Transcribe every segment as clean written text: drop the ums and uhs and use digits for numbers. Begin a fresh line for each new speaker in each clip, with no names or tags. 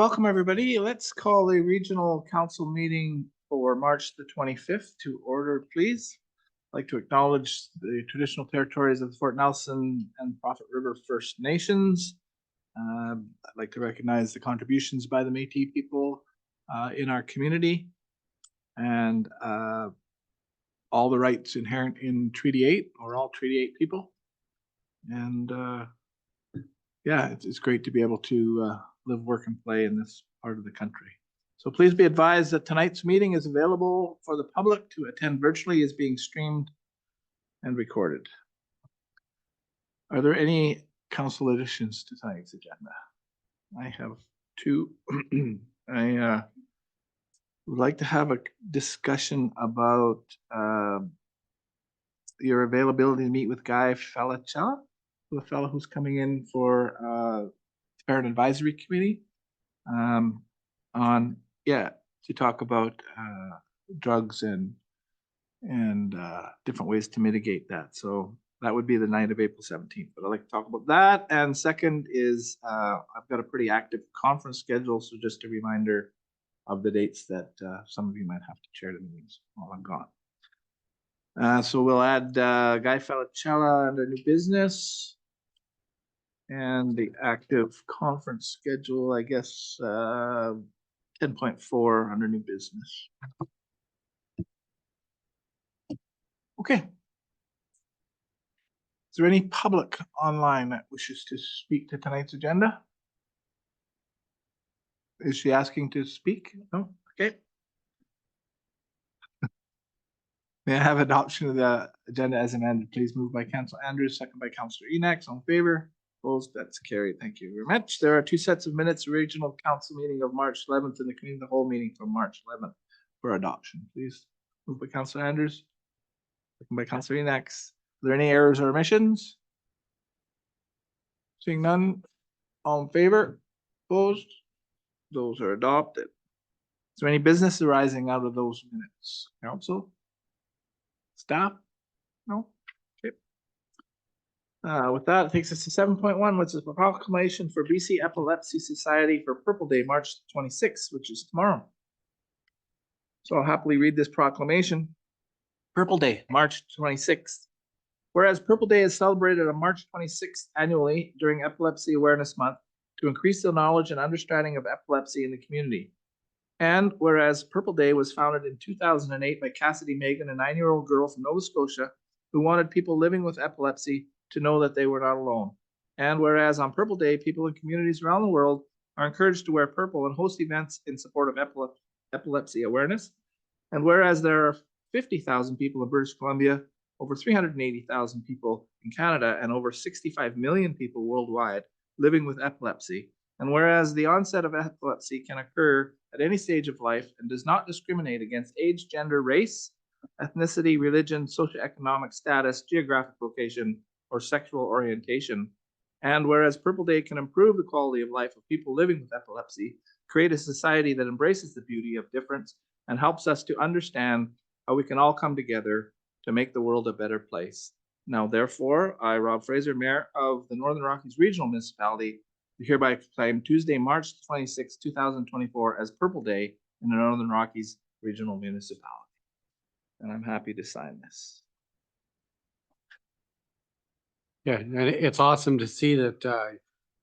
Welcome, everybody. Let's call the regional council meeting for March the 25th to order, please. I'd like to acknowledge the traditional territories of the Fort Nelson and Prophet River First Nations. I'd like to recognize the contributions by the Métis people in our community and all the rights inherent in Treaty 8, or all Treaty 8 people. And yeah, it's great to be able to live, work, and play in this part of the country. So please be advised that tonight's meeting is available for the public to attend virtually, is being streamed and recorded. Are there any council additions to tonight's agenda? I have two. I would like to have a discussion about your availability to meet with Guy Felicella, the fellow who's coming in for Parent Advisory Committee to talk about drugs and different ways to mitigate that. So that would be the night of April 17th. But I'd like to talk about that. And second is I've got a pretty active conference schedule. So just a reminder of the dates that some of you might have to chair the meetings while I'm gone. So we'll add Guy Felicella under new business. And the active conference schedule, I guess, 10.4 under new business. Okay. Is there any public online that wishes to speak to tonight's agenda? Is she asking to speak? No? Okay. May I have adoption of the agenda as amended? Please move by Councillor Andrews, second by Councillor Enoch. All in favor? Opposed? That's carried. Thank you very much. There are two sets of minutes, regional council meeting of March 11th and the committee of the whole meeting from March 11th for adoption. Please move by Councillor Andrews, second by Councillor Enoch. Are there any errors or omissions? Seeing none, all in favor? Opposed? Those are adopted. Is there any business arising out of those minutes? Council? Staff? No? With that, it takes us to 7.1, which is a proclamation for BC Epilepsy Society for Purple Day, March 26th, which is tomorrow. So I'll happily read this proclamation. Purple Day, March 26th. Whereas Purple Day is celebrated on March 26th annually during Epilepsy Awareness Month to increase the knowledge and understanding of epilepsy in the community. And whereas Purple Day was founded in 2008 by Cassidy Megan, a 9-year-old girl from Nova Scotia who wanted people living with epilepsy to know that they were not alone. And whereas on Purple Day, people in communities around the world are encouraged to wear purple and host events in support of epilepsy awareness. And whereas there are 50,000 people in British Columbia, over 380,000 people in Canada, and over 65 million people worldwide living with epilepsy. And whereas the onset of epilepsy can occur at any stage of life and does not discriminate against age, gender, race, ethnicity, religion, socioeconomic status, geographic location, or sexual orientation. And whereas Purple Day can improve the quality of life of people living with epilepsy, create a society that embraces the beauty of difference and helps us to understand how we can all come together to make the world a better place. Now, therefore, I, Rob Fraser, Mayor of the Northern Rockies Regional Municipality, hereby proclaim Tuesday, March 26, 2024 as Purple Day in the Northern Rockies Regional Municipality. And I'm happy to sign this.
Yeah, and it's awesome to see that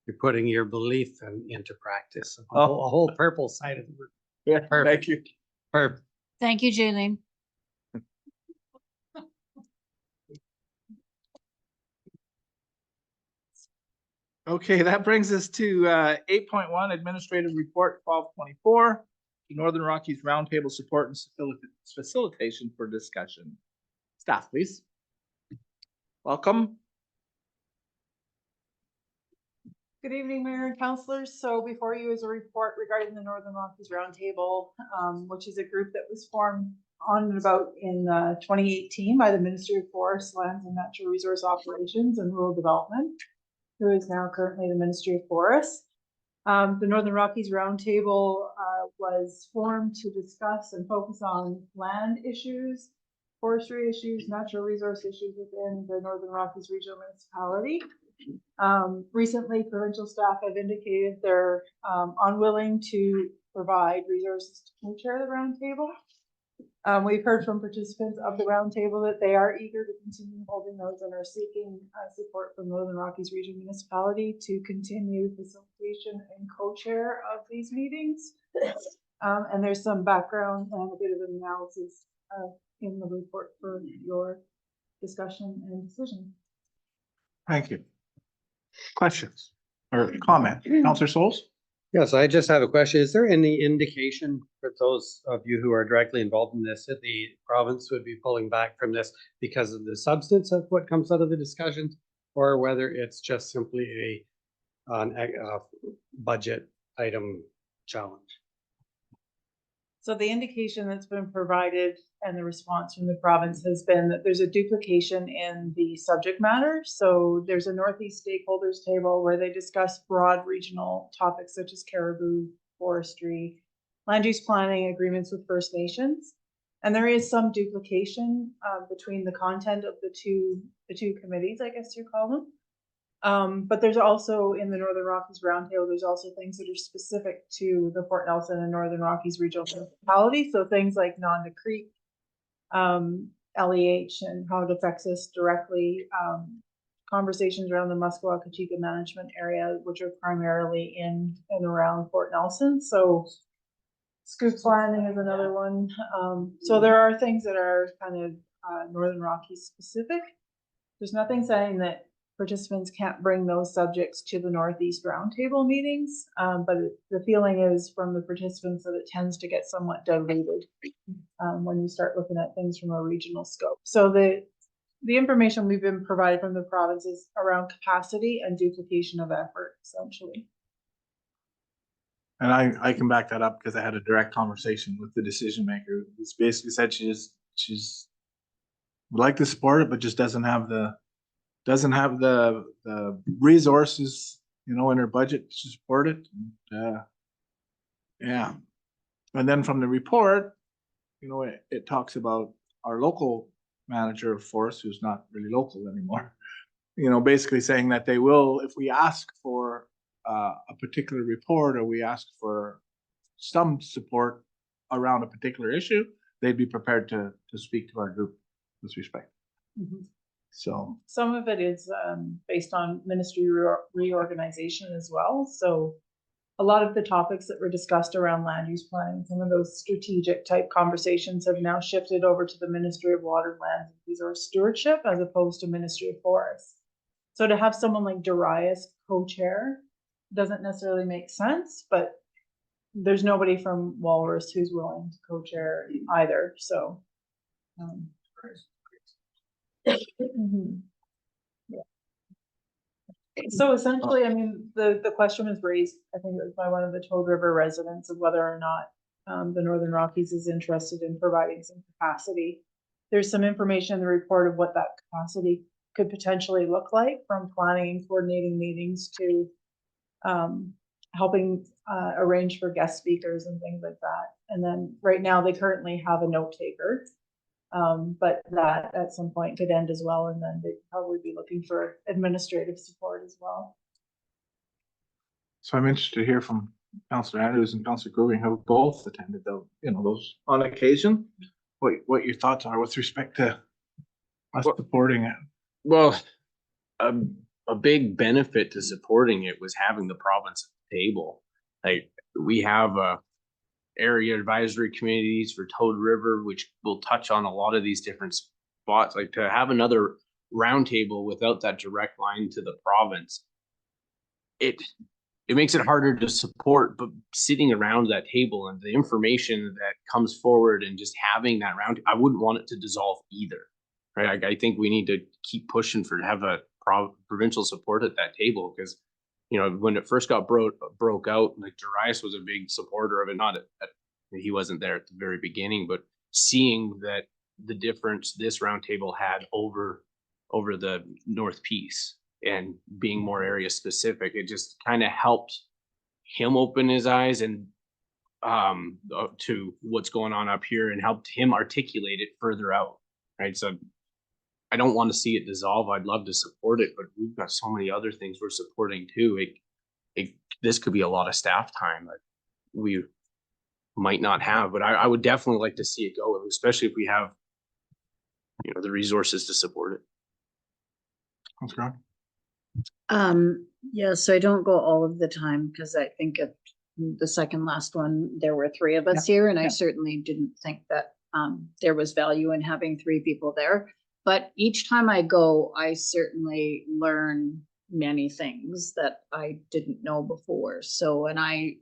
you're putting your belief into practice. A whole purple side of the room.
Yeah,
perfect.
Thank you.
Perfect.
Thank you, Jaylene.
Okay, that brings us to 8.1, Administrative Report 1224, Northern Rockies Roundtable Support and Facilitation for Discussion. Staff, please. Welcome.
Good evening, Mayor and Councillors. So before you is a report regarding the Northern Rockies Roundtable, which is a group that was formed on and about in 2018 by the Ministry of Forests, Lands and Natural Resource Operations and Rural Development, who is now currently the Ministry of Forests. The Northern Rockies Roundtable was formed to discuss and focus on land issues, forestry issues, natural resource issues within the Northern Rockies Regional Municipality. Recently, provincial staff have indicated they're unwilling to provide resources to co-chair the roundtable. We've heard from participants of the roundtable that they are eager to continue holding those and are seeking support from Northern Rockies Region Municipality to continue facilitation and co-chair of these meetings. And there's some background and a bit of analysis in the report for your discussion and decision.
Thank you. Questions or comment? Counselor Souls?
Yes, I just have a question. Is there any indication for those of you who are directly involved in this that the province would be pulling back from this because of the substance of what comes out of the discussions, or whether it's just simply a budget item challenge?
So the indication that's been provided and the response from the province has been that there's a duplication in the subject matter. So there's a Northeast stakeholders table where they discuss broad regional topics such as caribou, forestry, land use planning, agreements with First Nations. And there is some duplication between the content of the two committees, I guess you call them. But there's also in the Northern Rockies Roundtable, there's also things that are specific to the Fort Nelson and Northern Rockies Regional Municipality. So things like Nonda Creek, LEH and how it affects us directly, conversations around the Muskwa-Kachika management area, which are primarily in and around Fort Nelson. So scoop planning is another one. So there are things that are kind of Northern Rockies specific. There's nothing saying that participants can't bring those subjects to the Northeast Roundtable meetings, but the feeling is from the participants that it tends to get somewhat diluted when you start looking at things from a regional scope. So the information we've been provided from the province is around capacity and duplication of effort, essentially.
And I can back that up because I had a direct conversation with the decision maker. Who's basically said she's would like to support it, but just doesn't have the resources, you know, in her budget to support it. And, yeah. And then from the report, you know, it talks about our local manager of forest, who's not really local anymore, you know, basically saying that they will, if we ask for a particular report or we ask for some support around a particular issue, they'd be prepared to speak to our group with respect.
Mm-hmm.
So
some of it is based on ministry reorganization as well. So a lot of the topics that were discussed around land use planning, some of those strategic type conversations have now shifted over to the Ministry of Water, Lands and Resource Stewardship as opposed to Ministry of Forests. So to have someone like Darius co-chair doesn't necessarily make sense, but there's nobody from Walrus who's willing to co-chair either. So mm-hmm. Yeah. So essentially, I mean, the question was raised, I think it was by one of the Toad River residents, of whether or not the Northern Rockies is interested in providing some capacity. There's some information in the report of what that capacity could potentially look like, from planning and coordinating meetings to helping arrange for guest speakers and things like that. And then right now they currently have a note taker. But that at some point could end as well, and then they'd probably be looking for administrative support as well.
So I'm interested to hear from Councillor Andrews and Councillor Grooving, who both attended those on occasion. What your thoughts are with respect to us supporting it?
Well, a big benefit to supporting it was having the province at the table. Like, we have area advisory committees for Toad River, which will touch on a lot of these different spots. Like, to have another roundtable without that direct line to the province, it makes it harder to support. But sitting around that table and the information that comes forward and just having that round, I wouldn't want it to dissolve either, right? I think we need to keep pushing to have a provincial support at that table, because, you know, when it first got broke out, like, Darius was a big supporter of it. Not he wasn't there at the very beginning, but seeing that the difference this roundtable had over the North Piece and being more area specific, it just kind of helped him open his eyes and to what's going on up here, and helped him articulate it further out, right? So I don't want to see it dissolve. I'd love to support it, but we've got so many other things we're supporting too. This could be a lot of staff time that we might not have, but I would definitely like to see it go, especially if we have, the resources to support it.
That's great.
Yeah, so I don't go all of the time because I think at the second last one, there were three of us here, and I
yeah.
certainly didn't think that there was value in having three people there. But each time I go, I certainly learn many things that I didn't know before. So, and I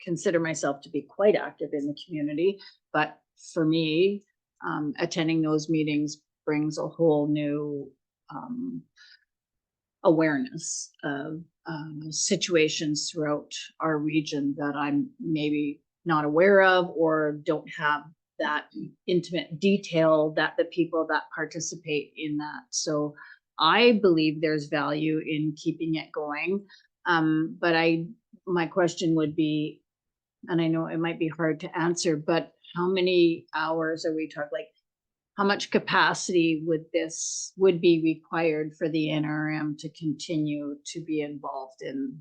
consider myself to be quite active in the community, but for me, attending those meetings brings a whole new awareness of situations throughout our region that I'm maybe not aware of or don't have that intimate detail that the people that participate in that. So I believe there's value in keeping it going. But my question would be, and I know it might be hard to answer, but how many hours are we talking? Like, how much capacity would be required for the NRM to continue to be involved in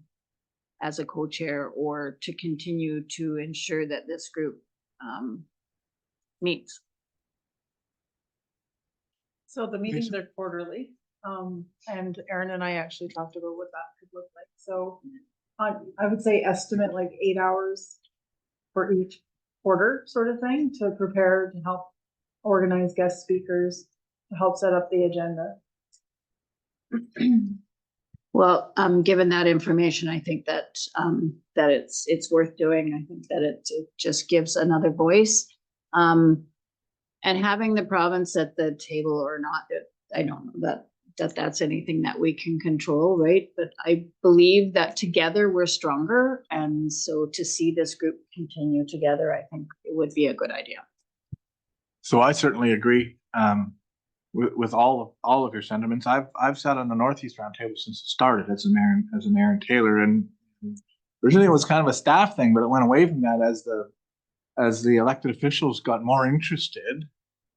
as a co-chair, or to continue to ensure that this group meets?
So the meetings are quarterly, and Erin and I actually talked about what that could look like. So I would say estimate like 8 hours for each quarter sort of thing to prepare, to help organize guest speakers, to help set up the agenda.
Well, given that information, I think that that it's worth doing. I think that it just gives another voice. And having the province at the table or not, I don't know that's anything that we can control, right? But I believe that together we're stronger. And so to see this group continue together, I think it would be a good idea.
So I certainly agree with all of your sentiments. I've sat on the Northeast Roundtable since it started as a mayor and Taylor, and originally it was kind of a staff thing, but it went away from that as the elected officials got more interested,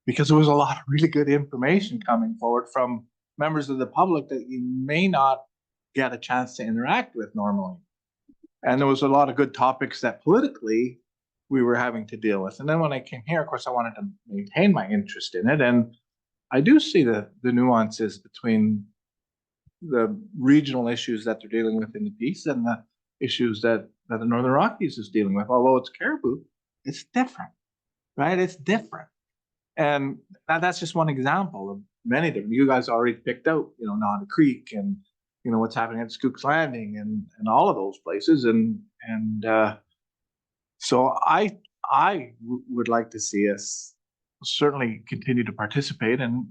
because there was a lot of really good information coming forward from members of the public that you may not get a chance to interact with normally. And there was a lot of good topics that politically we were having to deal with. And then when I came here, of course, I wanted to maintain my interest in it. And I do see the nuances between the regional issues that they're dealing with in the piece and the issues that the Northern Rockies is dealing with. Although it's Caribou, it's different, right? It's different. And that's just one example of many of them. You guys already picked out, Nodda Creek and, what's happening at Skooks Landing and all of those places. So I would like to see us certainly continue to participate. And,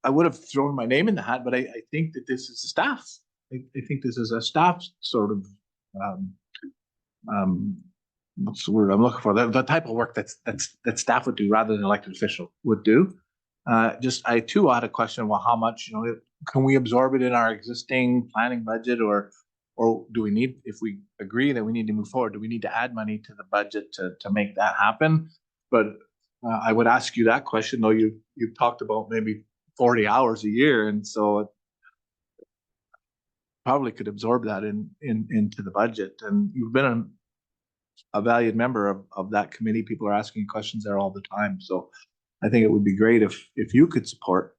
I would have thrown my name in the hat, but I think that this is a staff. I think this is a staff sort of, what's the word I'm looking for? The type of work that staff would do rather than elected official would do. I too had a question. Well, how much, can we absorb it in our existing planning budget, or do we need, if we agree that we need to move forward, do we need to add money to the budget to make that happen? But I would ask you that question, though you've talked about maybe 40 hours a year, and so it probably could absorb that into the budget. And you've been a valued member of that committee. People are asking questions there all the time. So I think it would be great if you could support,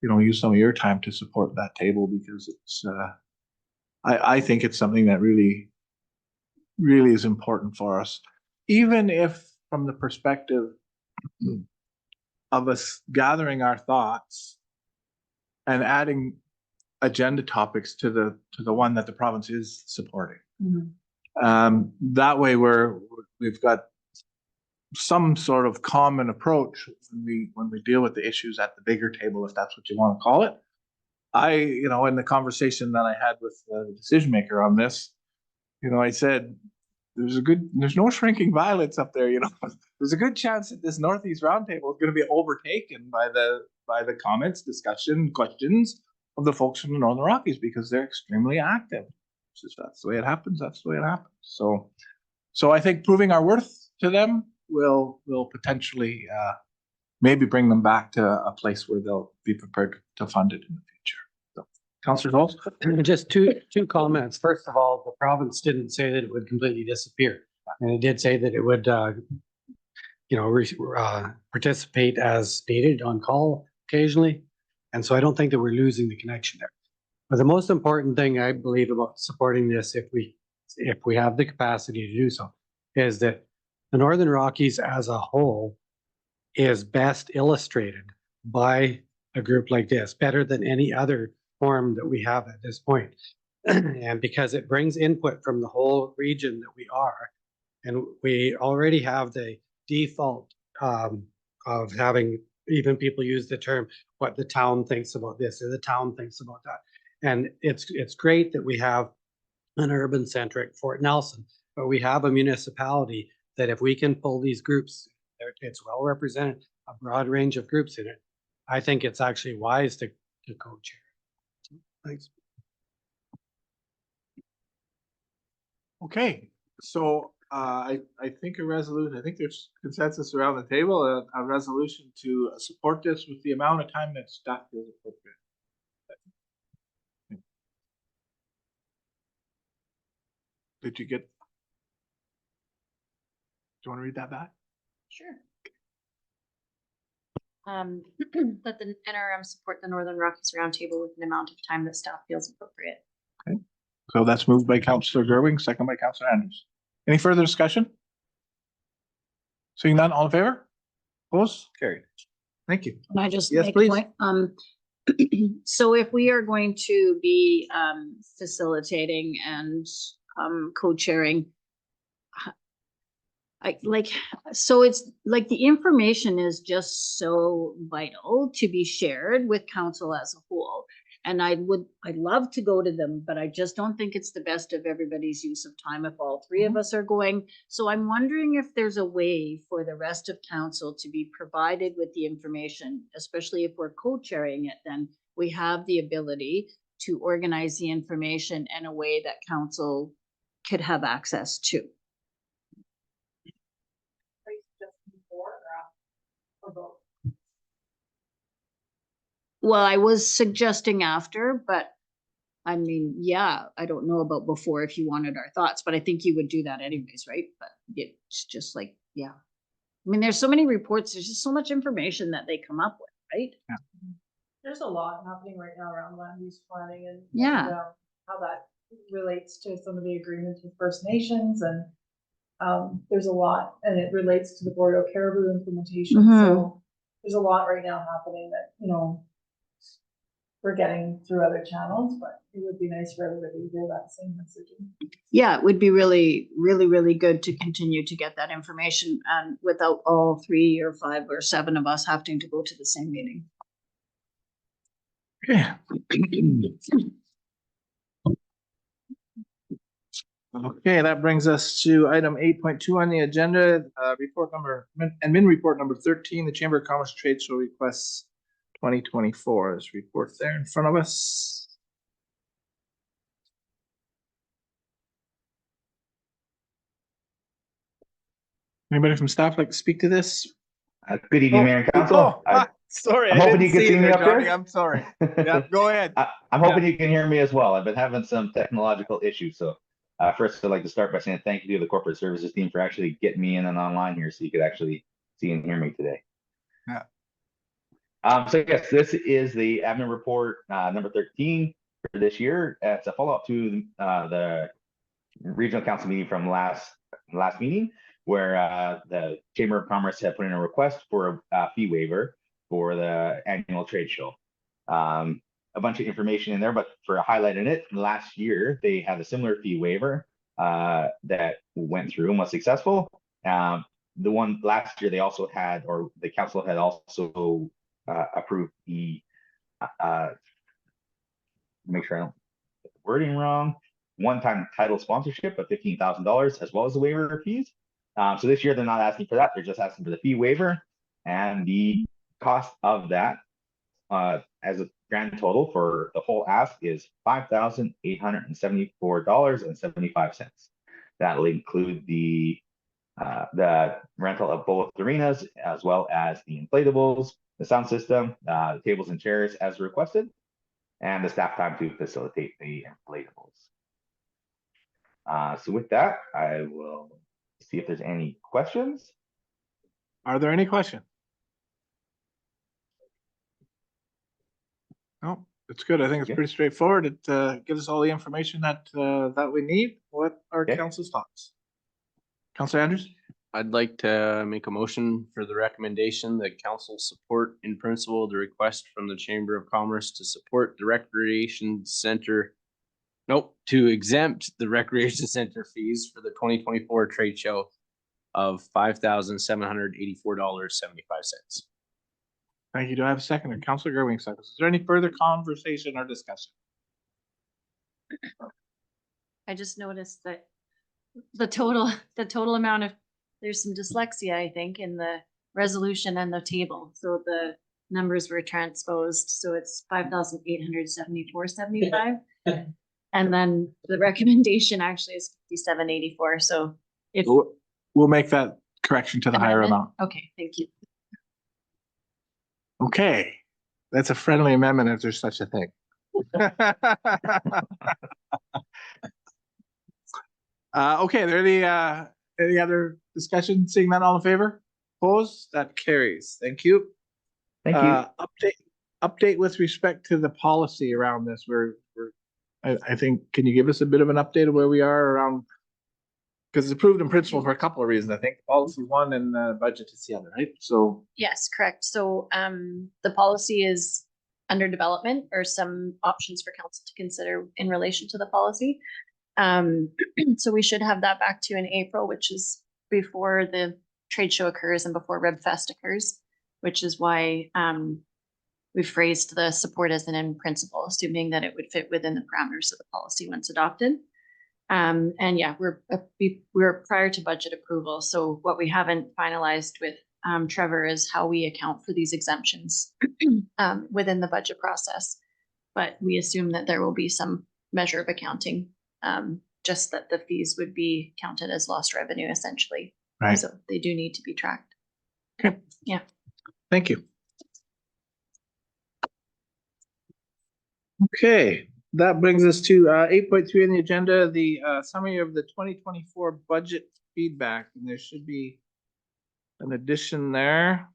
use some of your time to support that table, because it's, I think it's something that really, really is important for us. Even if from the perspective of us gathering our thoughts and adding agenda topics to the one that the province is supporting. Mm-hmm. That way we've got some sort of common approach when we deal with the issues at the bigger table, if that's what you want to call it. In the conversation that I had with the decision maker on this, I said, there's no shrinking violets up there. There's a good chance that this Northeast Roundtable is going to be overtaken by the comments, discussion, questions of the folks from the Northern Rockies, because they're extremely active. That's the way it happens. That's the way it happens. So I think proving our worth to them will potentially maybe bring them back to a place where they'll be prepared to fund it in the future. So, Councillor Knowles?
Just two comments. First of all, the province didn't say that it would completely disappear. And it did say that it would, participate as needed on call occasionally. And so I don't think that we're losing the connection there. But the most important thing I believe about supporting this, if we have the capacity to do so, is that the Northern Rockies as a whole is best illustrated by a group like this, better than any other forum that we have at this point. And because it brings input from the whole region that we are, and we already have the default of having even people use the term, what the town thinks about this or the town thinks about that. And it's great that we have an urban centric Fort Nelson, but we have a municipality that if we can pull these groups, it's well represented, a broad range of groups in it. I think it's actually wise to co-chair. Thanks.
Okay, so I think I think there's consensus around the table, a resolution to support this with the amount of time that staff feels appropriate. Did you get? Do you want to read that back?
Sure. Let the NRM support the Northern Rockies Roundtable with an amount of time that staff feels appropriate.
So that's moved by Councillor Gerwing, second by Councillor Andrews. Any further discussion? Seeing none, all in favor? Opposed? Carried. Thank you.
Can I just
Yes,
make
please.
a point? So if we are going to be facilitating and co-chairing, so it's like the information is just so vital to be shared with council as a whole. And I'd love to go to them, but I just don't think it's the best of everybody's use of time if all three of us are going. So I'm wondering if there's a way for the rest of council to be provided with the information, especially if we're co-chairing it, then we have the ability to organize the information in a way that council could have access to.
Are you suggesting before or both?
Well, I was suggesting after, but I mean, yeah, I don't know about before if you wanted our thoughts, but I think you would do that anyways, right? But it's just like, yeah. I mean, there's so many reports, there's just so much information that they come up with, right?
There's a lot happening right now around land use planning and
Yeah.
how that relates to some of the agreements with First Nations and there's a lot, and it relates to the Boreal Caribou implementation. So there's a lot right now happening that, we're getting through other channels, but it would be nice for everybody to hear that same messaging.
Yeah, it would be really, really, really good to continue to get that information and without all 3 or 5 or 7 of us having to go to the same meeting.
Yeah. Okay, that brings us to item 8.2 on the agenda, admin report number 13, the Chamber of Commerce Trade Show requests 2024. This report there in front of us. Anybody from staff like to speak to this?
Good evening, Mayor and Council.
Sorry,
I'm hoping you can see me up
Johnny.
there.
I'm sorry. Yeah, go ahead.
I'm hoping you can hear me as well. I've been having some technological issues. So first, I'd like to start by saying thank you to the corporate services team for actually getting me in and online here so you could actually see and hear me today.
Yeah.
So yes, this is the admin report number 13 for this year. It's a follow-up to the regional council meeting from last meeting, where the Chamber of Commerce had put in a request for a fee waiver for the annual trade show. A bunch of information in there, but for a highlight in it, last year they had a similar fee waiver that went through and was successful. The one last year they also had, or the council had also approved the, make sure I don't get the wording wrong, one-time title sponsorship of $15,000 as well as the waiver of fees. So this year they're not asking for that, they're just asking for the fee waiver, and the cost of that as a grand total for the whole ask is $5,874.75. That'll include the the rental of both arenas, as well as the inflatables, the sound system, the tables and chairs as requested, and the staff time to facilitate the inflatables. So with that, I will see if there's any questions.
Are there any questions? No, it's good. I think it's
Yeah.
pretty straightforward. It gives us all the information that that we need. What are
Okay.
council's thoughts? Councilor Andrews?
I'd like to make a motion for the recommendation that council support in principle the request from the Chamber of Commerce to support the recreation center. Nope, to exempt the recreation center fees for the 2024 trade show of $5,784.75.
Thank you. Do I have a second? Councilor Gerwing seconds. Is there any further conversation or discussion?
I just noticed that the total amount of, there's some dyslexia, I think, in the resolution and the table. So the numbers were transposed, so it's 5,874.75. And then the recommendation actually is 57.84. So if.
We'll make that correction to the higher
amendment?
amount.
Okay, thank you.
Okay, that's a friendly amendment if there's such a thing. Okay, are there any other discussion? Seeing none, all in favor? Opposed? That carries. Thank you.
Thank you.
Update with respect to the policy around this. I think, can you give us a bit of an update of where we are around? Because it's approved in principle for a couple of reasons, I think. Policy one and budget is the other, right? So.
Yes, correct. So the policy is under development, or some options for council to consider in relation to the policy. So we should have that back to you in April, which is before the trade show occurs and before RebFest occurs, which is why we phrased the support as an in principle, assuming that it would fit within the parameters of the policy once adopted. And yeah, we're prior to budget approval. So what we haven't finalized with Trevor is how we account for these exemptions within the budget process. But we assume that there will be some measure of accounting, just that the fees would be counted as lost revenue essentially.
Right.
So they do need to be tracked.
Okay.
Yeah.
Thank you. Okay, that brings us to 8.3 on the agenda, the summary of the 2024 budget feedback, and there should be an addition there.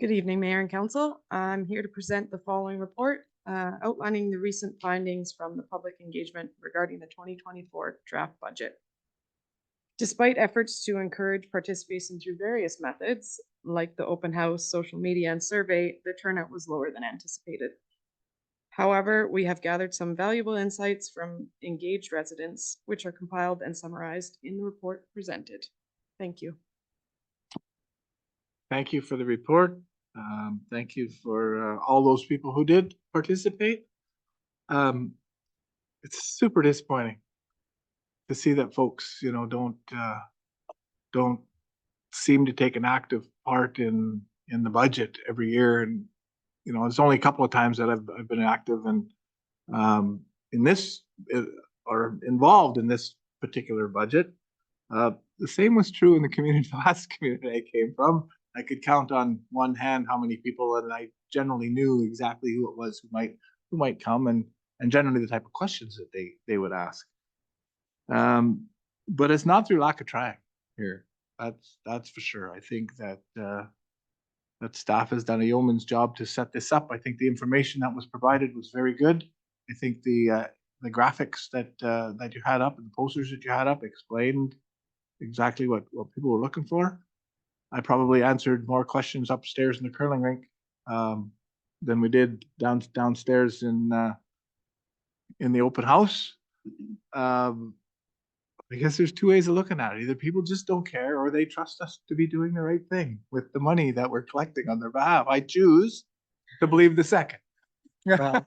Good evening, Mayor and Council. I'm here to present the following report outlining the recent findings from the public engagement regarding the 2024 draft budget. Despite efforts to encourage participation through various methods, like the open house, social media, and survey, the turnout was lower than anticipated. However, we have gathered some valuable insights from engaged residents, which are compiled and summarized in the report presented. Thank you.
Thank you for the report. Thank you for all those people who did participate. It's super disappointing to see that folks, you know, don't seem to take an active part in the budget every year. And you know, it's only a couple of times that I've been active and in this or involved in this particular budget. The same was true in the community, the last community I came from. I could count on one hand how many people, and I generally knew exactly who it was who might come, and generally the type of questions that they would ask. But it's not through lack of trying here. That's for sure. I think that that staff has done a yeoman's job to set this up. I think the information that was provided was very good. I think the graphics that you had up and the posters that you had up explained exactly what people were looking for. I probably answered more questions upstairs in the curling rink than we did downstairs in the open house. I guess there's two ways of looking at it. Either people just don't care or they trust us to be doing the right thing with the money that we're collecting on their behalf. I choose to believe the second.
Well-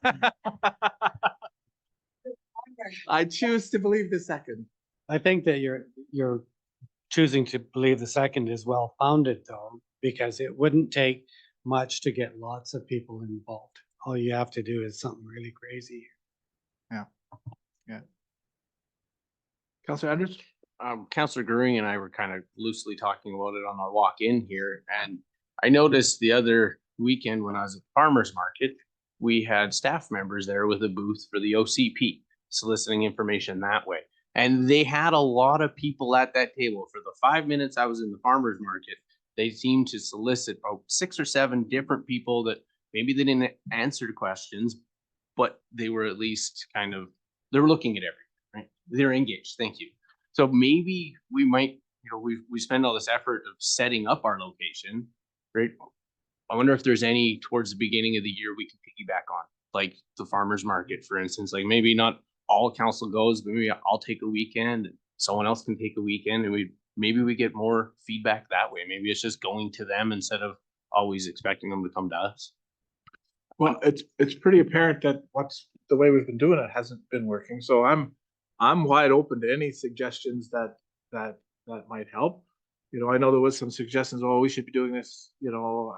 I choose to believe the second.
I think that you're choosing to believe the second is well founded though, because it wouldn't take much to get lots of people involved. All you have to do is something really crazy.
Yeah. Councilor Andrews?
Counselor Goering and I were kind of loosely talking about it on our walk in here, and I noticed the other weekend when I was at the farmer's market, we had staff members there with a booth for the OCP, soliciting information that way. And they had a lot of people at that table. For the 5 minutes I was in the farmer's market, they seemed to solicit about 6 or 7 different people that maybe they didn't answer the questions, but they were at least kind of, they were looking at everything, right? They're engaged. Thank you. So maybe we might, we spend all this effort of setting up our location, right? I wonder if there's any towards the beginning of the year we can piggyback on, like the farmer's market, for instance. Like maybe not all council goes, but maybe I'll take a weekend and someone else can take a weekend, and maybe we get more feedback that way. Maybe it's just going to them instead of always expecting them to come to us.
Well, it's pretty apparent that the way we've been doing it hasn't been working. So I'm wide open to any suggestions that might help. I know there was some suggestions, oh, we should be doing this,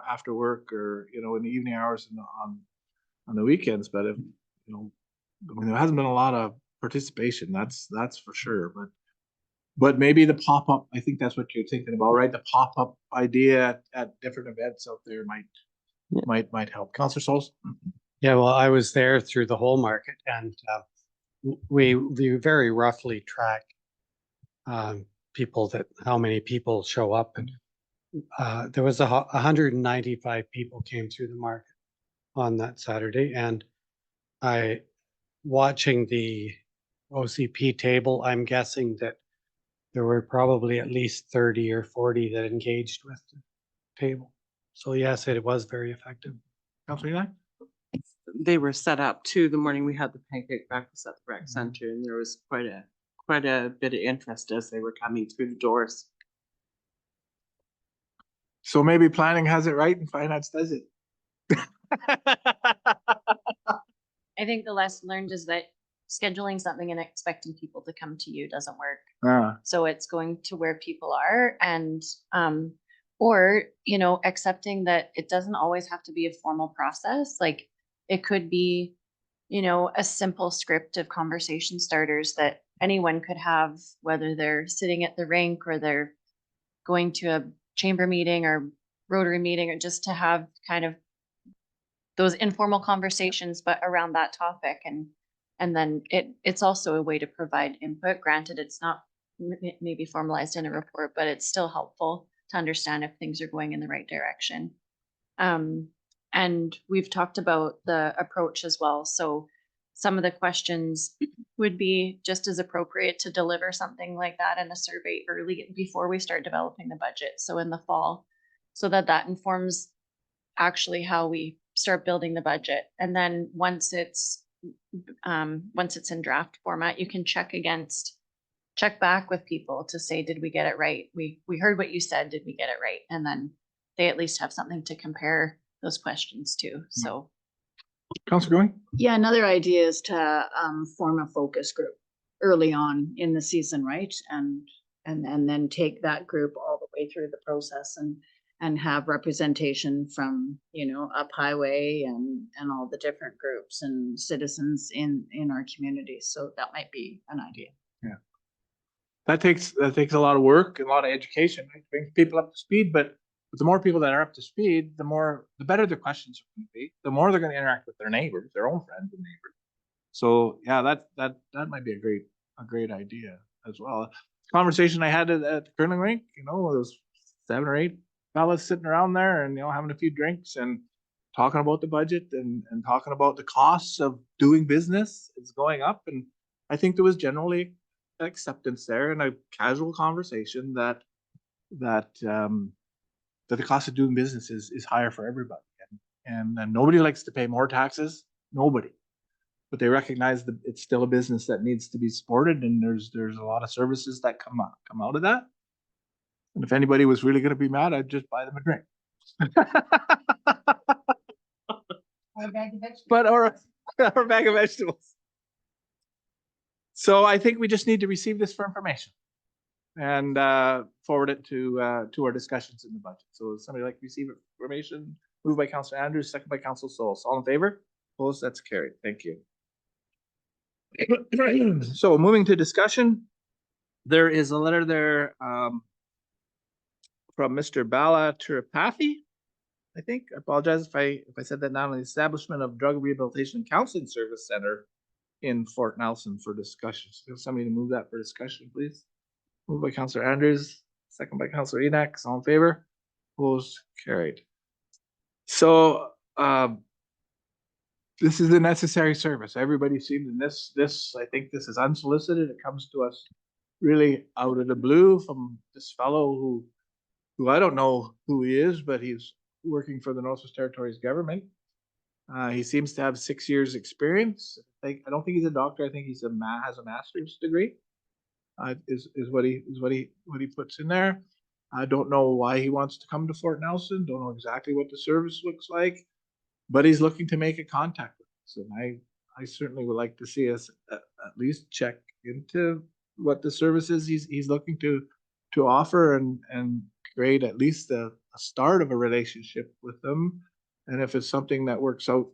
after work or, in the evening hours and on the weekends, but if, there hasn't been a lot of participation, that's for sure. But maybe the pop-up, I think that's what you're thinking about, right? The pop-up idea at different events out there might help. Counselor Souls?
Yeah, well, I was there through the whole market, and we very roughly track how many people show up, and there was 195 people came through the market on that Saturday, and watching the OCP table, I'm guessing that there were probably at least 30 or 40 that engaged with the table. So yes, it was very effective.
Counselor Eli?
They were set up too. The morning we had the pancake breakfast at the rec center, and there was quite a bit of interest as they were coming through the doors.
So maybe planning has it right and finance does it.
I think the lesson learned is that scheduling something and expecting people to come to you doesn't work. So it's going to where people are, and or accepting that it doesn't always have to be a formal process. Like it could be a simple script of conversation starters that anyone could have, whether they're sitting at the rink or they're going to a chamber meeting or Rotary meeting, or just to have kind of those informal conversations, but around that topic. And then it's also a way to provide input. Granted, it's not maybe formalized in a report, but it's still helpful to understand if things are going in the right direction. And we've talked about the approach as well. So some of the questions would be just as appropriate to deliver something like that in a survey early before we start developing the budget. So in the fall, so that informs actually how we start building the budget. And then once it's in draft format, you can check back with people to say, did we get it right? We heard what you said, did we get it right? And then they at least have something to compare those questions to. So
Counselor Goering?
yeah, another idea is to form a focus group early on in the season, right? And then take that group all the way through the process and have representation from, up highway and all the different groups and citizens in our community. So that might be an idea.
Yeah. That takes a lot of work and a lot of education, right? Bring people up to speed, but the more people that are up to speed, the better the questions are going to be, the more they're going to interact with their neighbors, their own friends and neighbors. So yeah, that might be a great idea as well. Conversation I had at the curling rink, those 7 or 8 fellas sitting around there and having a few drinks and talking about the budget and talking about the costs of doing business is going up, and I think there was generally acceptance there and a casual conversation that the cost of doing business is higher for everybody, and nobody likes to pay more taxes, nobody, but they recognize that it's still a business that needs to be supported, and there's a lot of services that come out of that. And if anybody was really going to be mad, I'd just buy them a drink.
Or a bag of vegetables.
Or a bag of vegetables. So I think we just need to receive this for information and forward it to our discussions in the budget. So somebody like to receive information, moved by Councilor Andrews, second by Councilor Souls. All in favor? Opposed? That's carried. Thank you. So moving to discussion. There is a letter there, from Mr. Bala Tirupathy, I think. I apologize if I said that now, on the establishment of Drug Rehabilitation Counseling Service Center in Fort Nelson for discussion. So somebody to move that for discussion, please. Moved by Counselor Andrews, second by Counselor Enoch. All in favor? Opposed? Carried. So, this is a necessary service. Everybody seems in this, I think this is unsolicited. It comes to us really out of the blue from this fellow who I don't know who he is, but he's working for the Northwest Territories government. He seems to have 6 years experience. I don't think he's a doctor. I think he's has a master's degree. Is what he puts in there. I don't know why he wants to come to Fort Nelson. Don't know exactly what the service looks like, but he's looking to make a contact with us. And I certainly would like to see us at least check into what the services he's looking to offer and create at least a start of a relationship with them. And if it's something that works out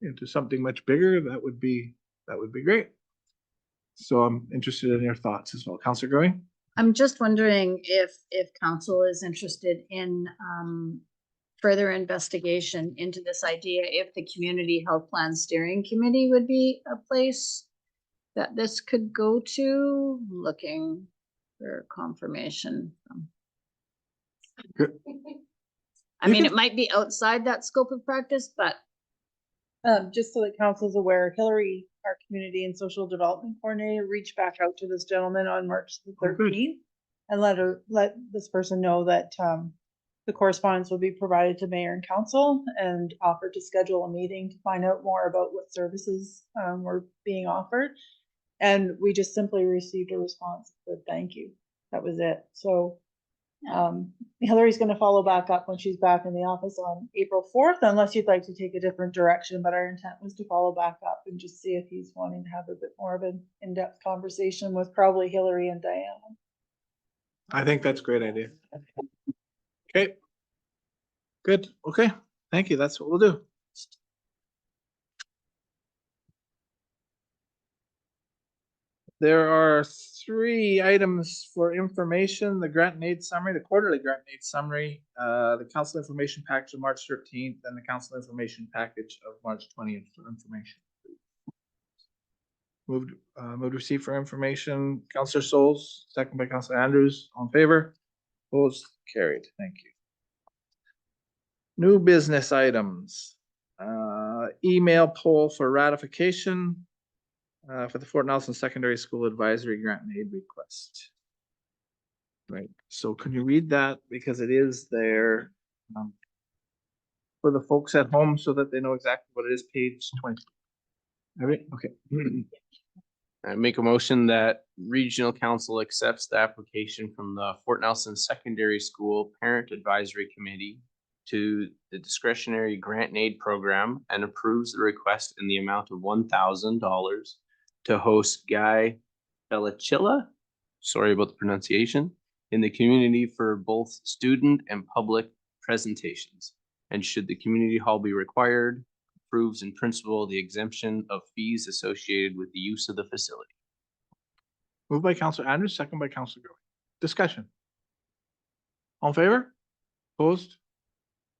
into something much bigger, that would be great. So I'm interested in your thoughts as well. Councillor Growing?
I'm just wondering if council is interested in further investigation into this idea, if the Community Health Plan Steering Committee would be a place that this could go to, looking for confirmation from.
Good.
I mean, it might be outside that scope of practice, but
Just so that council's aware, Hillary, our community and social development coordinator, reached back out to this gentleman on March the
Oh, good.
13th and let this person know that the correspondence will be provided to mayor and council, and offered to schedule a meeting to find out more about what services were being offered. And we just simply received a response that said thank you. That was it. So Hillary's going to follow back up when she's back in the office on April 4th, unless you'd like to take a different direction. But our intent was to follow back up and just see if he's wanting to have a bit more of an in-depth conversation with probably Hillary and Diana.
I think that's a great idea. Okay. Good. Okay. Thank you. That's what we'll do. There are 3 items for information: the grant and aid summary, the quarterly grant and aid summary, the council information package of March 13th, and the council information package of March 20th for information. Moved to receive for information, Councillor Souls, second by Councillor Andrews. All in favor? Opposed? Carried. Thank you. New business items. Email poll for ratification for the Fort Nelson Secondary School Advisory Grant and Aid request. Right, so can you read that, because it is there for the folks at home so that they know exactly what it is, page 20. All right, okay.
I make a motion that regional council accepts the application from the Fort Nelson Secondary School Parent Advisory Committee to the discretionary grant and aid program and approves the request in the amount of $1,000 to host Guy Bellachilla, sorry about the pronunciation, in the community for both student and public presentations. And should the community hall be required, approves in principle the exemption of fees associated with the use of the facility.
Moved by Councillor Andrews, second by Councillor Grow. Discussion. All in favor? Opposed?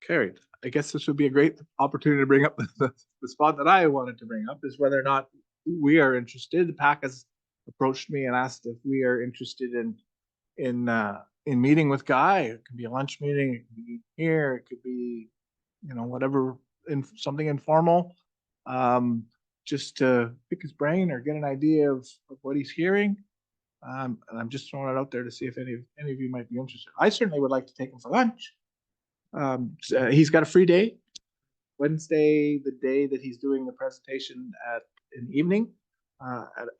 Carried. I guess this would be a great opportunity to bring up the spot that I wanted to bring up, is whether or not we are interested. The PAC has approached me and asked if we are interested in meeting with Guy. It could be a lunch meeting, it could be here, it could be, whatever, something informal, just to pick his brain or get an idea of what he's hearing. And I'm just throwing it out there to see if any of you might be interested. I certainly would like to take him for lunch. He's got a free day. Wednesday, the day that he's doing the presentation in the evening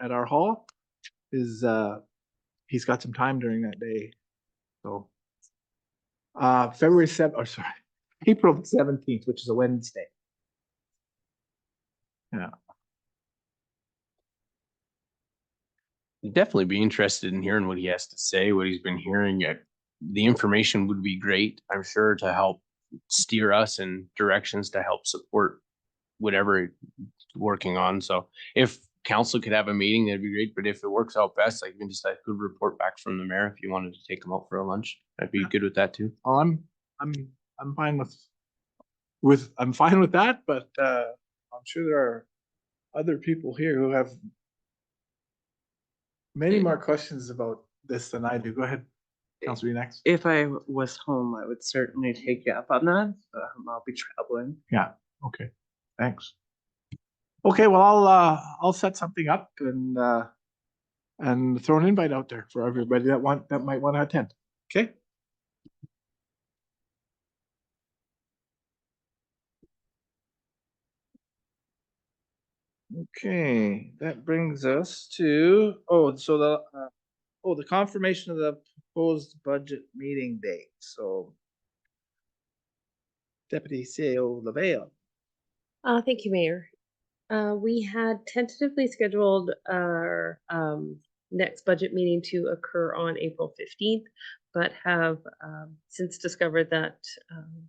at our hall, is he's got some time during that day. So April 17th, which is a Wednesday. Yeah.
I'd definitely be interested in hearing what he has to say, what he's been hearing. The information would be great, I'm sure, to help steer us in directions to help support whatever he's working on. So if council could have a meeting, that'd be great, but if it works out best, like even just a good report back from the mayor, if you wanted to take them out for a lunch, I'd be good with that too.
Oh, I'm fine I'm fine with that, but, I'm sure there are other people here who have many more questions about this than I do. Go ahead, Councilor next.
If I was home, I would certainly take you up on that. I'll be traveling.
Yeah, okay, thanks. Okay, well, I'll set something up and throw an invite out there for everybody that might want to attend, okay? Okay, that brings us to, the confirmation of the proposed budget meeting date, so. Deputy CEO LaVale.
Thank you, Mayor. We had tentatively scheduled our next budget meeting to occur on April 15th, but have since discovered that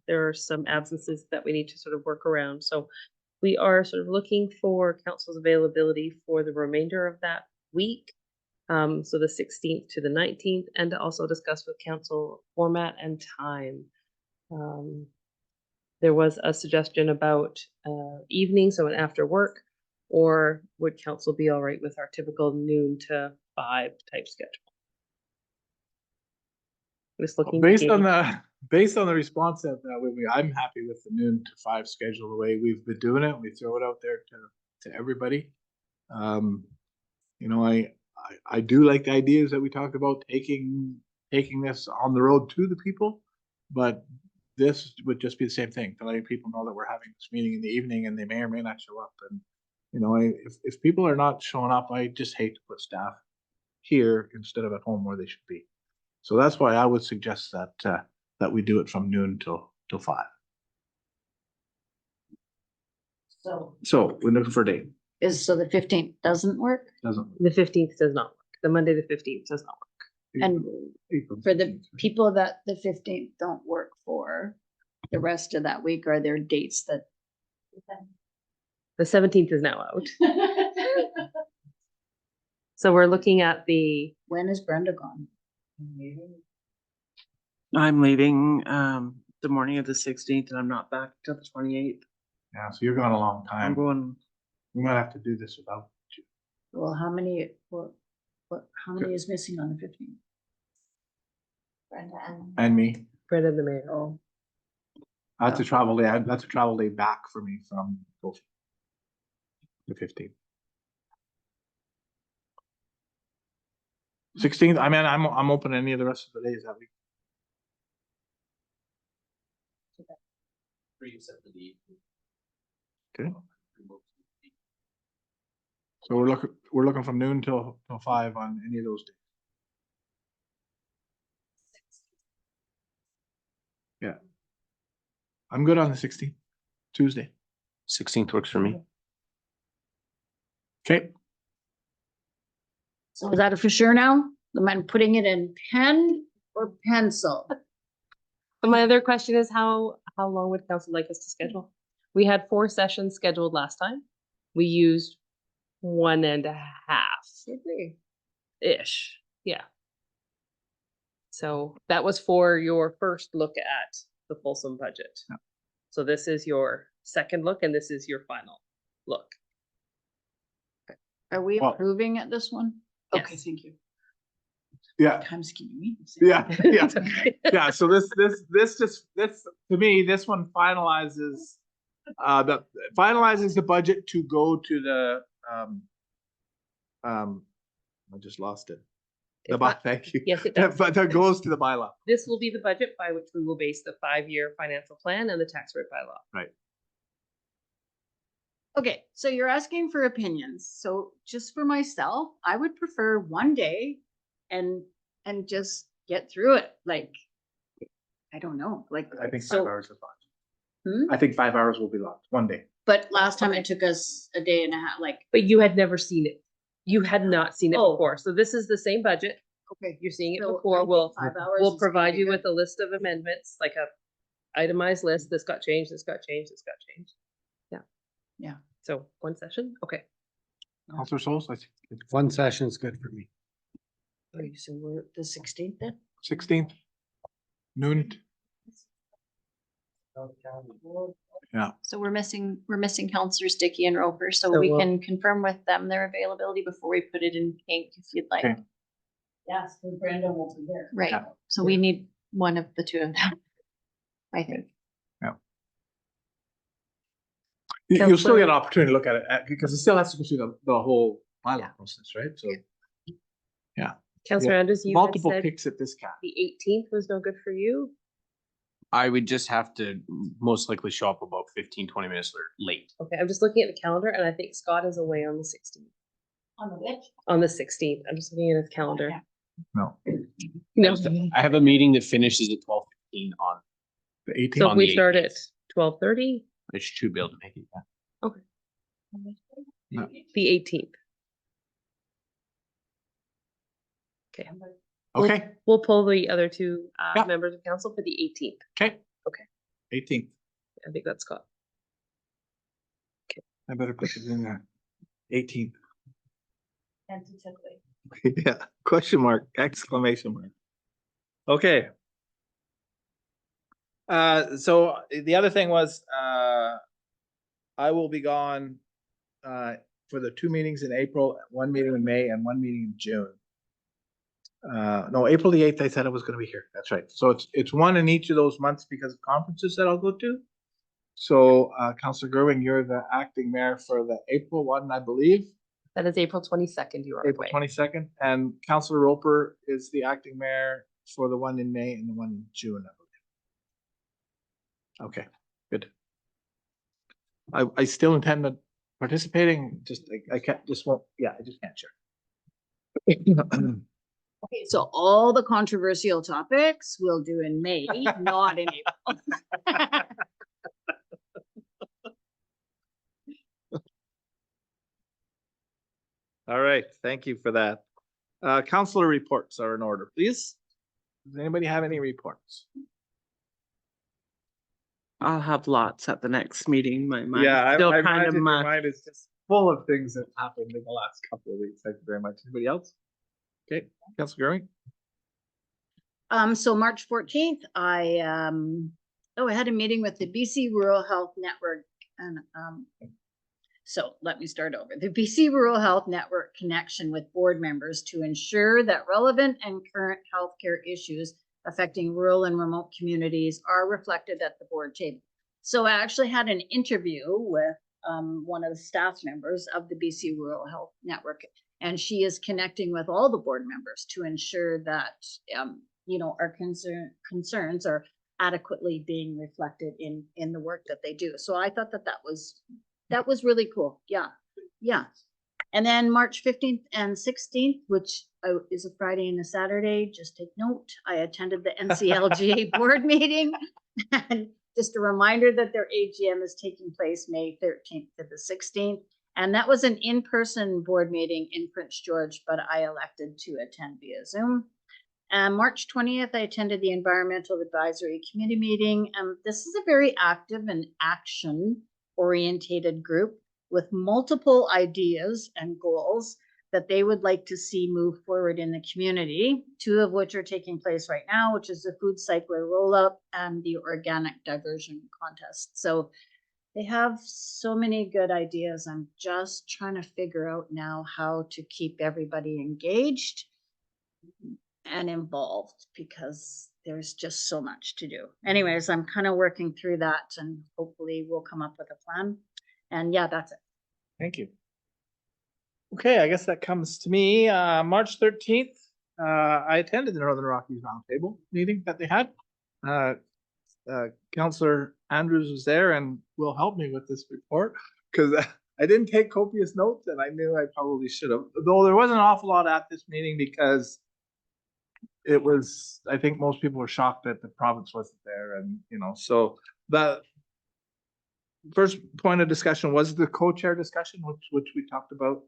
there are some absences that we need to sort of work around. So we are sort of looking for council's availability for the remainder of that week. So the 16th to the 19th, and to also discuss with council format and time. There was a suggestion about evening, so an after work, or would council be all right with our typical noon to 5 type schedule? Just looking. to
Based on
gauge-
the response that I'm happy with the noon to 5 schedule, the way we've been doing it. We throw it out there to everybody. You know, I do like the ideas that we talked about taking this on the road to the people, but this would just be the same thing, to letting people know that we're having this meeting in the evening and they may or may not show up. And, you know, if people are not showing up, I just hate to put staff here instead of at home where they should be. So that's why I would suggest that we do it from noon till 5. So we're looking for a date.
So the 15th doesn't work?
Doesn't.
The 15th does not work. The Monday, the 15th does not work.
And
April
for the
15th.
people that the 15th don't work for, the rest of that week, are there dates that?
The 17th is now out. So we're looking at the,
When is Brenda gone?
I'm leaving the morning of the 16th, and I'm not back till the 28th.
Yeah, so you're going a long
I'm
time.
going.
We might have to do this without you.
Well, how many is missing on the 15th?
Brenda
And me.
Brenda the mayor.
Oh,
That's a travel day. That's a travel day back for me from the 15th. 16th, I mean, I'm open any of the rest of the days that week. Okay. So we're looking from noon till 5 on any of those days. Yeah. I'm good on the 16th, Tuesday.
16th works for me.
Okay.
so is that a for sure now? Am I putting it in pen or pencil?
But my other question is how long would council like us to schedule? We had 4 sessions scheduled last time. We used 1.5 ish. Yeah. So that was for your first look at the fulsome budget.
Yeah.
So this is your second look and this is your final look.
Are we
Well-
approving at this one? Okay,
Yes.
thank you.
Yeah,
Time's keeping me.
yeah, yeah.
It's okay.
Yeah, so this to me, this one finalizes the budget to go to the I just lost it. The
If I-
thank you.
Yes, it does.
But that goes to the bylaw.
This will be the budget by which we will base the 5-year financial plan and the tax rate bylaw.
Right.
Okay, so you're asking for opinions. So just for myself, I would prefer one day and just get through it. Like, I don't know, like,
I think 5
so,
hours is fine.
Hmm?
I think 5 hours will be locked, one day.
but last time it took us a day and a half, like,
But you had never seen it. You had not seen it
Oh.
before. So this is the same budget.
okay.
You're seeing it
So I
before.
think
We'll
5 hours
we'll
is
provide
pretty
you
good.
with a list of amendments, like a itemized list. This got changed, this got changed, this got changed. Yeah.
Yeah.
So 1 session? Okay.
Counselor Souls, I think
One session is good for me.
Okay, so we're the 16th then?
16th, noon. Yeah,
So we're missing Counselors Dickey and Roper, so
So
we
we'll-
can confirm with them their availability before we put it in ink if you'd like.
Okay.
Yes, and Brenda will be there.
Right,
Yeah.
so we need one of the two of them, I think.
you'll still get an
Counselor-
opportunity to look at it because it still has to go through the whole bylaw process, right? So
Counselor Andrews, you had
multiple
said
kicks at this cat.
the 18th was no good for you.
I would just have to most likely show up about 15-20 minutes late.
Okay, I'm just looking at the calendar and I think Scott is away on the 16th.
On the which?
On the 16th. I'm just looking at his calendar.
No,
No.
I have a meeting that finishes at 12:15 on,
the
So
18th.
if
on
we
the
start at
18th.
12:30,
I should be able to make it. Yeah.
No.
the 18th. Okay.
Okay,
We'll pull the other two
Yeah.
members of council for the 18th.
okay.
Okay.
18th.
I think that's Scott.
I better put it in there. 18th.
Tentatively.
Yeah, question mark, exclamation mark. Okay. So the other thing was, I will be gone, for the 2 meetings in April, 1 meeting in May and 1 meeting in June. No, April the 8th, I said I was gonna be here. That's right. So it's one in each of those months because of conferences that I'll go to. So, Counselor Gerwin, you're the acting mayor for the April one, I believe.
That is April 22nd, you are
April
away.
22nd, and Councillor Roper is the acting mayor for the one in May and the one in June, I believe. Okay, good. I still intend on participating, just, I can't, just won't, yeah, I just can't share.
Okay, so all the controversial topics we'll do in May, not in April.
All right, thank you for that. Councillor reports are in order, please. Does anybody have any reports?
I'll have lots at the next meeting. My mind's
Yeah,
still
I
kind of
imagine your
mush.
mind is just full of things that happened in the last couple of weeks. Thank you very much. Anybody else? Okay, Councillor Goering?
So March 14th, I had a meeting with the BC Rural Health Network and, so let me start over. The BC Rural Health Network connection with board members to ensure that relevant and current healthcare issues affecting rural and remote communities are reflected at the board table. So I actually had an interview with one of the staff members of the BC Rural Health Network, and she is connecting with all the board members to ensure that our concerns are adequately being reflected in the work that they do. So I thought that was really cool. Yeah. And then March 15th and 16th, which is a Friday and a Saturday, just take note, I attended the NCLGA board meeting. And just a reminder that their AGM is taking place May 13th to the 16th. And that was an in-person board meeting in Prince George, but I elected to attend via Zoom. March 20th, I attended the Environmental Advisory Committee meeting. This is a very active and action-orientated group with multiple ideas and goals that they would like to see move forward in the community, 2 of which are taking place right now, which is the food cycler roll-up and the organic diversion contest. So they have so many good ideas. I'm just trying to figure out now how to keep everybody engaged and involved because there's just so much to do. Anyways, I'm kind of working through that and hopefully we'll come up with a plan. And yeah, that's it.
Thank you. Okay, I guess that comes to me. March 13th, I attended the Northern Rockies Roundtable meeting that they had. Councillor Andrews was there and will help me with this report because I didn't take copious notes and I knew I probably should have. Though there wasn't an awful lot at this meeting because it was, I think most people were shocked that the province wasn't there and, so the first point of discussion was the co-chair discussion, which we talked about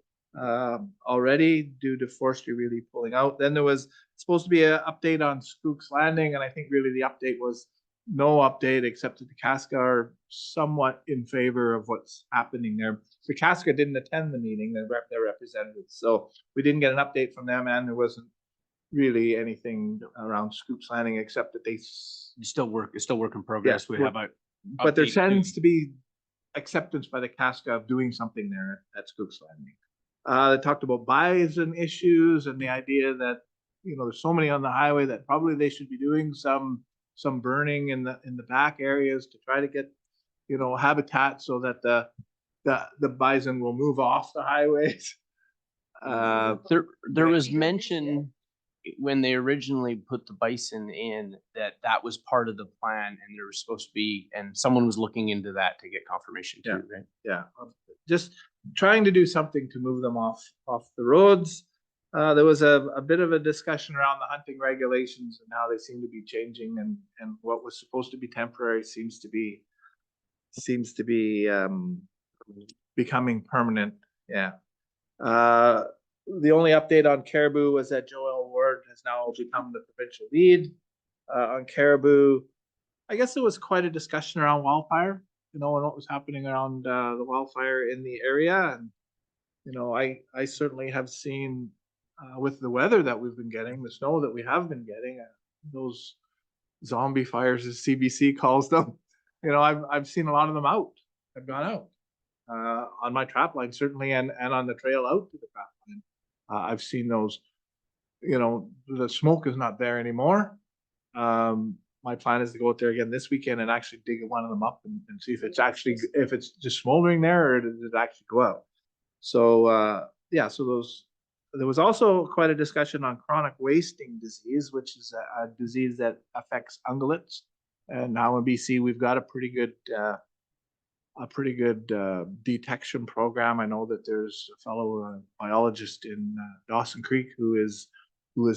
already due to forestry really pulling out. Then there was supposed to be an update on Spook's Landing, and I think really the update was no update except that the Casca are somewhat in favor of what's happening there. The Casca didn't attend the meeting, their representatives, so we didn't get an update from them, and there wasn't really anything around Scoops Landing except that it's
still work in progress. We
we're-
have a.
but there
update
tends
soon.
to be acceptance by the Casca of doing something there at Scoops Landing. They talked about bison issues and the idea that, there's so many on the highway that probably they should be doing some burning in the back areas to try to get, habitat so that the bison will move off the highways.
There was mention when they originally put the bison in that was part of the plan, and there was supposed to be, and someone was looking into that to get confirmation too, right?
Yeah, just trying to do something to move them off the roads. There was a bit of a discussion around the hunting regulations and how they seem to be changing, and what was supposed to be temporary seems to be becoming permanent. Yeah. The only update on Caribou was that Joel Ward has now become the provincial lead on Caribou. I guess there was quite a discussion around wildfire, and what was happening around the wildfire in the area. And, I certainly have seen with the weather that we've been getting, the snow that we have been getting, those zombie fires, as CBC calls them, I've seen a lot of them out. Have gone out on my trap line, certainly, and on the trail out to the trap line. I've seen those, the smoke is not there anymore. My plan is to go out there again this weekend and actually dig one of them up and see if it's just smoldering there, or did it actually go out. So, there was also quite a discussion on chronic wasting disease, which is a disease that affects ungulates. And now in BC, we've got a pretty good detection program. I know that there's a fellow biologist in Dawson Creek who is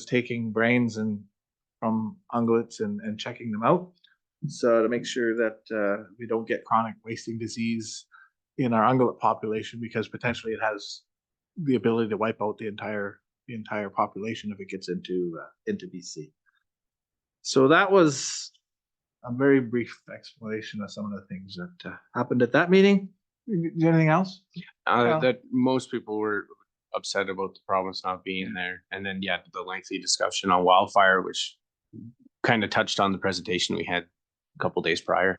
taking brains from ungulates and checking them out, so to make sure that we don't get chronic wasting disease in our ungulate population, because potentially it has the ability to wipe out the entire population if it gets into BC. So that was a very brief explanation of some of the things that happened at that meeting. Anything else?
That most people were upset about the province not being there, and then the lengthy discussion on wildfire, which kind of touched on the presentation we had a couple days prior.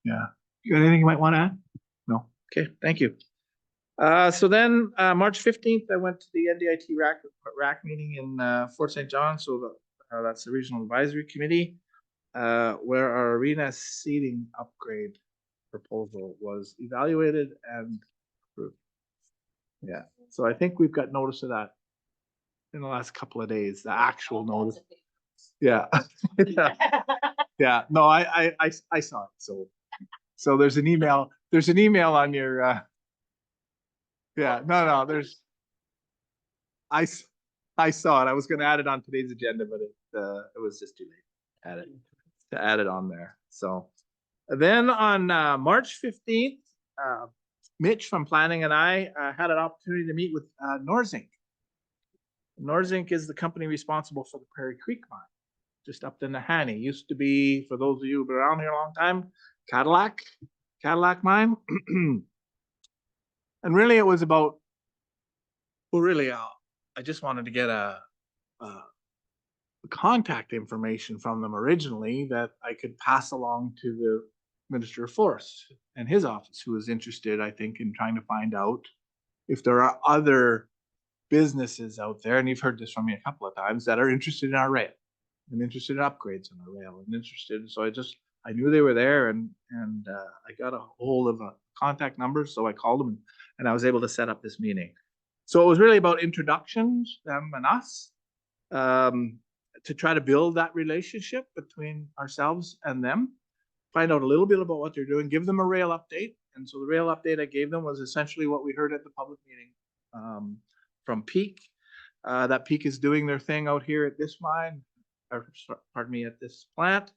Yeah. You got anything you might want to add? No. Okay. Thank you. So then, March 15th, I went to the NDIT RAC meeting in Fort St. John. So that's the Regional Advisory Committee, where our arena seating upgrade proposal was evaluated and approved. Yeah. So I think we've got notice of that in the last couple of days, the actual notice. Yeah. Yeah. No, I saw it. So there's an email on your, yeah, no, I saw it. I was going to add it on today's agenda, but it was just too late to add it on there. So then on March 15th, Mitch from planning and I had an opportunity to meet with Norzink. Norzink is the company responsible for the Prairie Creek mine, just up in Nahanni. Used to be, for those of you who've been around here a long time, Cadillac mine. And really it was about, I just wanted to get a contact information from them originally that I could pass along to the Minister of Forests and his office, who was interested, I think, in trying to find out if there are other businesses out there, and you've heard this from me a couple of times, that are interested in our rail and interested in upgrades on our rail and interested. So I knew they were there, and I got a hold of a contact number, so I called them and I was able to set up this meeting. So it was really about introductions, them and us, to try to build that relationship between ourselves and them, find out a little bit about what they're doing, give them a rail update. And so the rail update I gave them was essentially what we heard at the public meeting from Peak. That Peak is doing their thing out here at this mine, or pardon me, at this plant,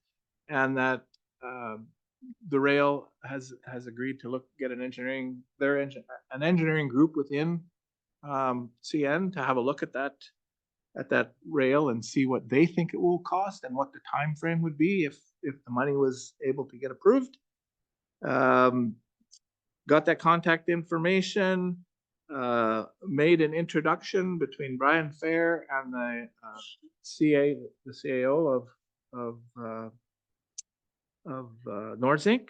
and that the rail has agreed to get an engineering group within CN to have a look at that at that rail and see what they think it will cost and what the time frame would be if the money was able to get approved. Got that contact information, made an introduction between Brian Fair and the CAO of Nordzinc.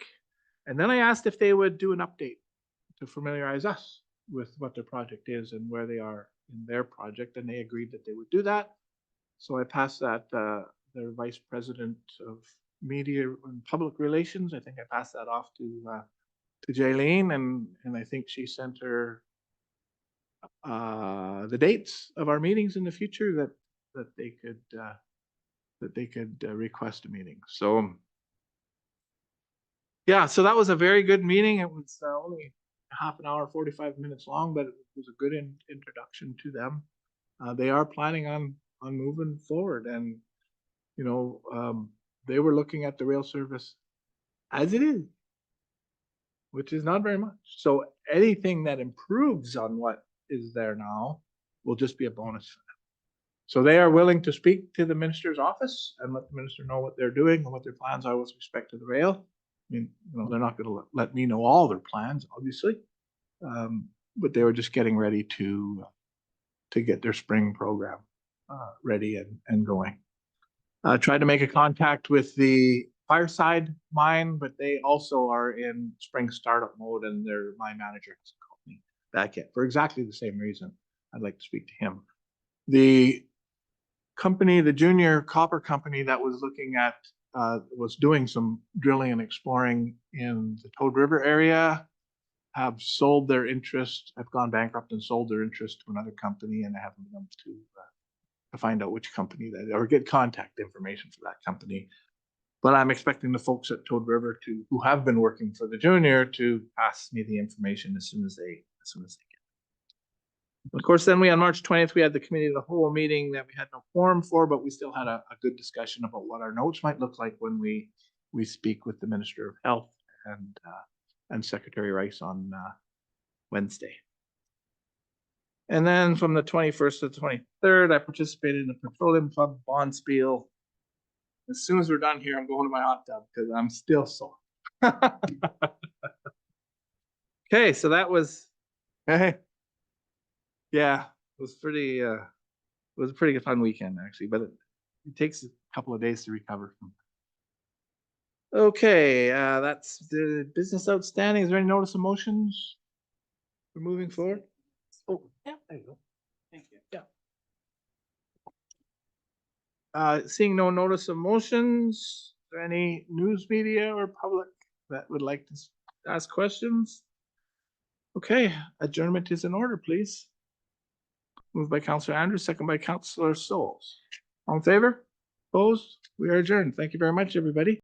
And then I asked if they would do an update to familiarize us with what their project is and where they are in their project, and they agreed that they would do that. So I passed that, their vice president of media and public relations, I think I passed that off to Jaylene, and I think she sent her the dates of our meetings in the future that they could request a meeting. So yeah, so that was a very good meeting. It was only half an hour, 45 minutes long, but it was a good introduction to them. They are planning on moving forward, and you know, they were looking at the rail service as it is, which is not very much. So anything that improves on what is there now will just be a bonus for them. So they are willing to speak to the minister's office and let the minister know what they're doing and what their plans are with respect to the rail. I mean, you know, they're not going to let me know all their plans, obviously, but they were just getting ready to get their spring program ready and going. Tried to make a contact with the Fireside mine, but they also are in spring startup mode, and their mine manager hasn't called me back yet for exactly the same reason. I'd like to speak to him. The company, the junior copper company that was looking at, was doing some drilling and exploring in the Toad River area, have sold their interest, have gone bankrupt and sold their interest to another company, and I haven't been able to find out which company that, or get contact information for that company. But I'm expecting the folks at Toad River who have been working for the junior to pass me the information as soon as they can. Of course, then on March 20th, we had the committee of the whole meeting that we had no quorum for, but we still had a good discussion about what our notes might look like when we speak with the Minister of Health and Secretary Rice on Wednesday. And then from the 21st to the 23rd, I participated in the Petroleum Club Bonspiel. As soon as we're done here, I'm going to my hot tub because I'm still sore. Okay, so that was, hey, yeah, it was a pretty good fun weekend actually, but it takes a couple of days to recover from. Okay, that's the business outstanding. Is there any notice of motions for moving forward? Oh, yeah, there you go. Thank you. Yeah. Seeing no notice of motions, is there any news media or public that would like to ask questions? Okay, adjournment is in order, please. Moved by Councillor Andrews, second by Councillor Souls. All in favor? Opposed? We are adjourned. Thank you very much, everybody.